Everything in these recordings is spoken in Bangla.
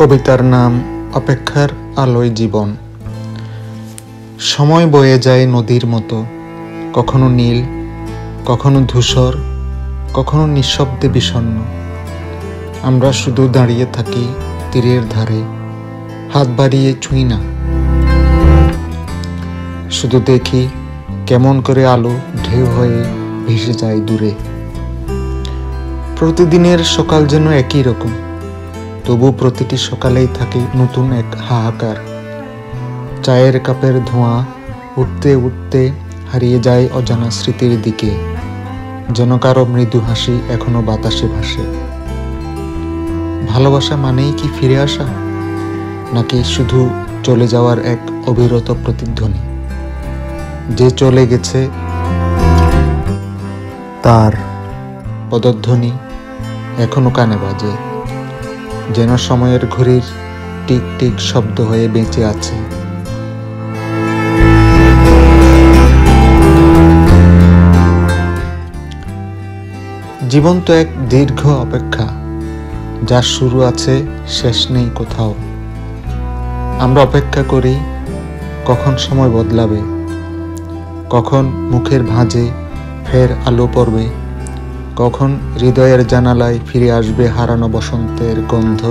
কবিতার নাম অপেক্ষার আলোয় জীবন। সময় বয়ে যায় নদীর মতো, কখনো নীল, কখনো ধূসর, কখনো নিঃশব্দে বিষণ্ণ। আমরা শুধু দাঁড়িয়ে থাকি তীরের ধারে, হাত বাড়িয়ে ছুঁই না, শুধু দেখি কেমন করে আলো ঢেউ হয়ে ভেসে যায় দূরে। প্রতিদিনের সকাল যেন একই রকম, তবু প্রতিটি সকালেই থাকে নতুন এক হাহাকার। চায়ের কাপের ধোঁয়া উঠতে উঠতে হারিয়ে যায় অজানা স্মৃতির দিকে, যেন কারো মৃদু হাসি এখনো বাতাসে ভাসে। ভালোবাসা মানেই কি ফিরে আসা, নাকি শুধু চলে যাওয়ার এক অবিরত প্রতিধ্বনি? যে চলে গেছে তার পদধ্বনি এখনো কানে বাজে, যেন সময়ের ঘড়ির টিক টিক শব্দ হয়ে বেঁচে আছে। জীবন তো এক দীর্ঘ অপেক্ষা, যার শুরু আছে শেষ নেই কোথাও। আমরা অপেক্ষা করি কখন সময় বদলাবে, কখন মুখের ভাঁজে ফের আলো পড়বে, কখন হৃদয়ের জানালায় ফিরে আসবে হারানো বসন্তের গন্ধ।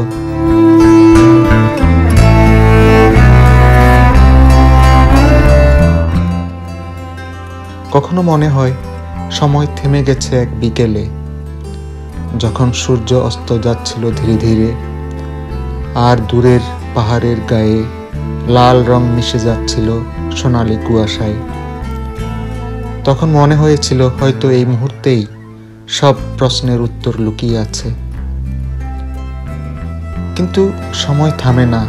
কখনো মনে হয় সময় থেমে গেছে এক বিকেলে, যখন সূর্য অস্ত যাচ্ছিল ধীরে ধীরে, আর দূরের পাহাড়ের গায়ে লাল রং মিশে যাচ্ছিল সোনালি কুয়াশায়। তখন মনে হয়েছিল হয়তো এই মুহূর্তেই সব প্রশ্নের উত্তর লুকিয়ে আছে। কিন্তু সময় থামে না,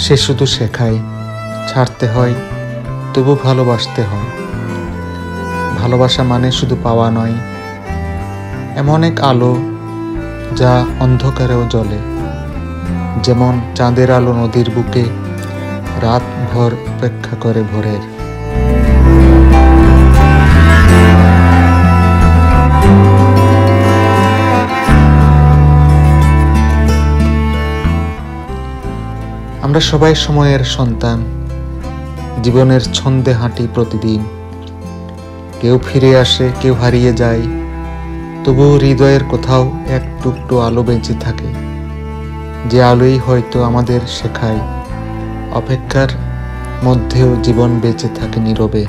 সে শুধু শেখায়, ছাড়তে হয় তবু ভালোবাসতে হয়। ভালোবাসা মানে শুধু পাওয়া নয়, এমন এক আলো যা অন্ধকারেও জ্বলে, যেমন চাঁদের আলো নদীর বুকে রাত ভর অপেক্ষা করে ভোরের। আমরা সবাই সময়ের সন্তান, জীবনের ছন্দে হাঁটি প্রতিদিন। কেউ ফিরে আসে, কেউ হারিয়ে যায়, তবু হৃদয়ের কোথাও এক টুকরো আলো বেঁচে থাকে, যে আলোই হয়তো আমাদের শেখায় অপেক্ষার মধ্যেও জীবন বেঁচে থাকে নীরবে।